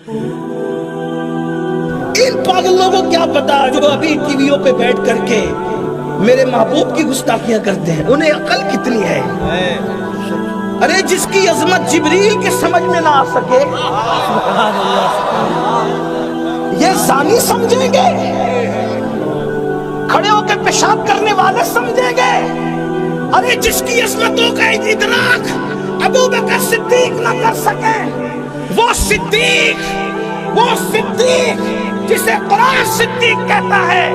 इन पागलों को क्या पता जो अभी टीवियों पे बैठ करके मेरे महबूब की गुस्ताखियां करते हैं, उन्हें अकल कितनी है। अरे जिसकी अजमत जिब्रील के समझ में ना आ सके, ये जानी समझेंगे, खड़े होकर पेशाब करने वाले समझेंगे। अरे जिसकी अजमतों का इदराक अबू बकर सिद्दीक ना कर सके, वो सिद्दीक जिसे कुरान सिद्दीक कहता है,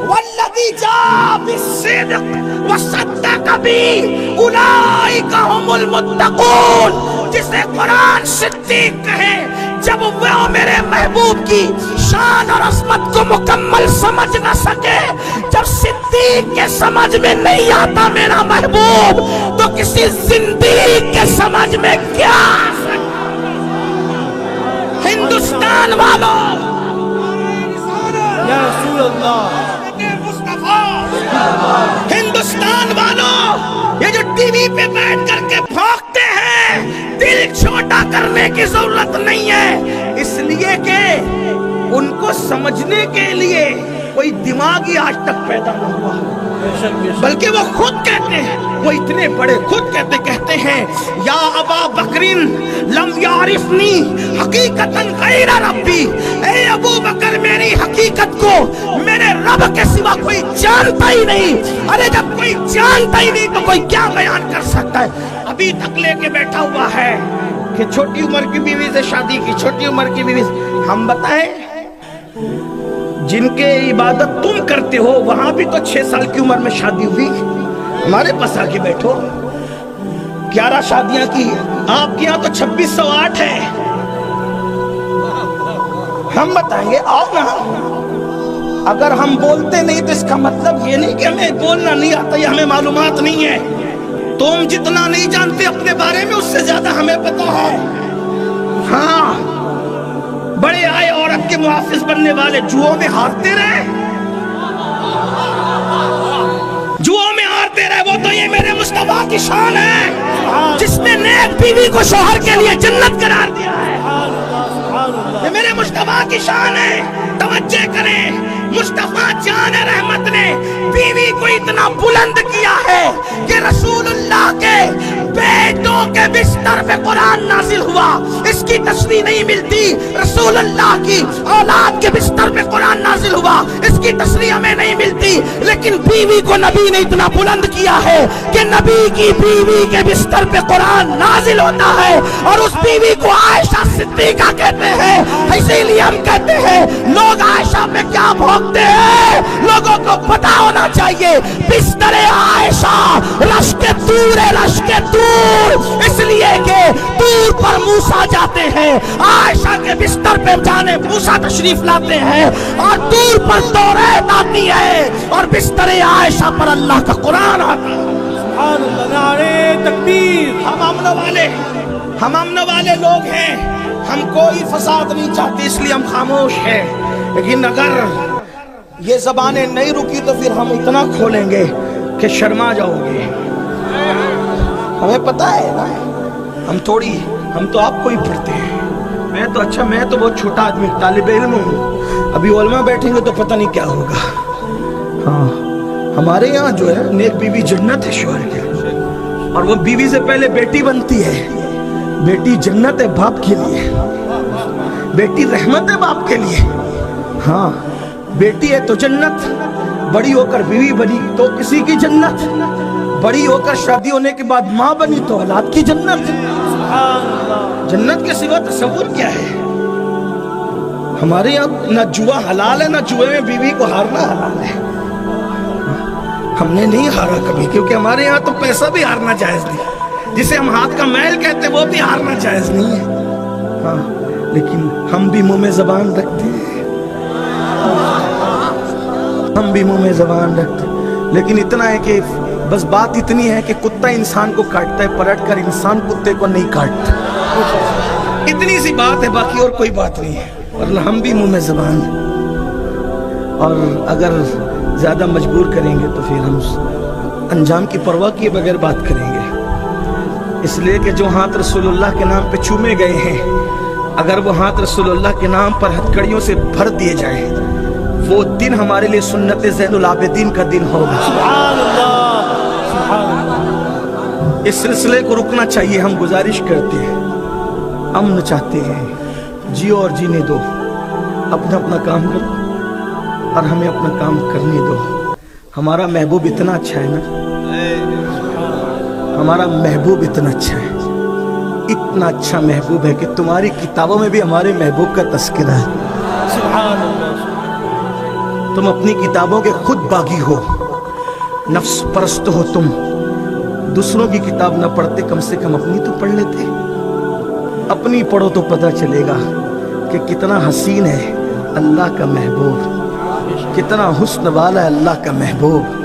वल्लज़ी जा बिस्सिद्क़ व सद्दक़ बिही उलाइका हुमुल मुत्तक़ून, जिसे कुरान सिद्दीक कहे जब वो मेरे महबूब की शान और अज़मत को मुकम्मल समझ न सके, जब सिद्दीक के समझ में नहीं आता मेरा महबूब, तो किसी जिंदीक के समझ में क्या आ सकता। हिंदुस्तान वालों, या रसूल अल्लाह, हिंदुस्तान वालों, ये जो टीवी पे बैठ करके भौंकते हैं, दिल छोटा करने की जरूरत नहीं है, इसलिए कि उनको समझने के लिए कोई दिमाग ही आज तक पैदा न हुआ, बल्कि वो खुद कहते हैं, वो इतने बड़े खुद कहते हैं, या अबा बकरिन लम यारिफनी हकीकतन गैर रब्बी, ए अबू बकर मेरी हकीकत को मेरे रब के सिवा कोई जानता ही नहीं। अरे जब कोई जानता ही नहीं तो कोई क्या बयान कर सकता है। अभी तक लेके बैठा हुआ है कि छोटी उम्र की बीवी से शादी की, छोटी उम्र की बीवी से। हम बताएं, जिनके इबादत तुम करते हो वहां भी तो 6 साल की उम्र में शादी हुई। हमारे पास आके बैठो, 11 शादियां की, आपके यहाँ तो 2608 है। हम बताएंगे, आओ ना। अगर हम बोलते नहीं तो इसका मतलब ये नहीं कि हमें बोलना नहीं आता या हमें मालूमात नहीं है। तुम जितना नहीं जानते अपने बारे में, उससे ज्यादा हमें पता है। हाँ, बड़े आए औरत के मुहाफिज बनने वाले जुओं में हारते रहे, जुओं में हारते रहे। वो तो ये मेरे मुस्तफा की शान है, जिसने नेक बीवी को शौहर के लिए जन्नत करार दिया है। ये मेरे मुस्तफा की शान है। तवज्जो करें, मुस्तफा जान रहमत ने बीवी को इतना बुलंद किया है कि रसूलुल्लाह के बेटों के बिस्तर पे कुरान नाजिल हुआ, इसकी तस्वीर नहीं मिलती। रसूलुल्लाह की औलाद के बिस्तर पे कुरान नाजिल हुआ, इसकी तस्वीर हमें नहीं मिलती। लेकिन बीवी को नबी ने इतना बुलंद किया है कि नबी की बीवी के बिस्तर पे कुरान नाजिल होता है, और उस बीवी को आयशा सिद्दीका कहते हैं। इसीलिए हम कहते हैं, लोग आयशा पे क्या भोगते हैं, लोगों को पता होना चाहिए। बिस्तरे आयशा रश्के दूर है, रश्के दूर, इसलिए कि दूर पर मूसा जाते हैं, आयशा के बिस्तर पे जाने मूसा तशरीफ लाते हैं, और दूर पर तौरात आती है, और बिस्तरे आयशा पर अल्लाह का कुरान आता है। सुभान अल्लाह, नारे तकबीर। हम अमन वाले लोग हैं, हम कोई फसाद नहीं चाहते, इसलिए हम खामोश हैं। लेकिन अगर ये ज़बानें नहीं रुकी तो फिर हम इतना खोलेंगे कि शर्मा जाओगे। हमें पता है ना, हम तो आपको ही पढ़ते हैं। मैं तो बहुत छोटा आदमी, तालिबे इल्म हूँ। अभी उलमा बैठेंगे तो पता नहीं क्या होगा। हाँ, हमारे यहाँ जो है नेक बीवी जन्नत है शौहर के, और वो बीवी से पहले बेटी बनती है। बेटी जन्नत है बाप के लिए, बेटी रहमत है बाप के लिए। हाँ, बेटी है तो जन्नत, बड़ी होकर बीवी बनी तो किसी की जन्नत, बड़ी होकर शादी होने के बाद माँ बनी तो औलाद की जन्नत। जन्नत के सिवा तसव्वुर क्या है। हमारे यहाँ ना जुआ हलाल है, ना जुए में बीवी को हारना हलाल है। हमने नहीं हारा कभी, क्योंकि हमारे यहाँ तो पैसा भी हारना जायज नहीं। जिसे हम हाथ का मैल कहते हैं वो भी हारना जायज नहीं है। हाँ, लेकिन हम भी मुंह में जबान रखते हैं, हम भी मुंह में जबान रखते हैं। लेकिन इतना है कि बस बात इतनी है कि कुत्ता इंसान को काटता है, पलट कर इंसान कुत्ते को नहीं काटता। इतनी सी बात है, बाकी और कोई बात नहीं है। वरना हम भी मुंह में जबान, और अगर ज्यादा मजबूर करेंगे तो फिर हम अंजाम की परवाह किए बगैर बात करेंगे। इसलिए कि जो हाथ रसूलुल्लाह के नाम पे चूमे गए हैं اگر وہ ہاتھ رسول اللہ کے نام پر ہتھکڑیوں سے بھر دیے جائیں وہ دن ہمارے لیے سنت زین العابدین کا دن ہوگا. سبحان اللہ سبحان اللہ. اس سلسلے کو رکنا چاہیے. ہم گزارش کرتے ہیں, امن چاہتے ہیں, جیو اور جینے دو, اپنا اپنا کام کرو اور ہمیں اپنا کام کرنے دو. ہمارا محبوب اتنا اچھا ہے نا, ہمارا محبوب اتنا اچھا ہے, اتنا اچھا محبوب ہے کہ تمہاری کتابوں میں بھی ہمارے محبوب کا تذکرہ ہے. سبحان اللہ. تم اپنی کتابوں کے خود باغی ہو, نفس پرست ہو تم. دوسروں کی کتاب نہ پڑھتے, کم سے کم اپنی تو پڑھ لیتے. اپنی پڑھو تو پتہ چلے گا کہ کتنا حسین ہے اللہ کا محبوب, کتنا حسن والا ہے اللہ کا محبوب.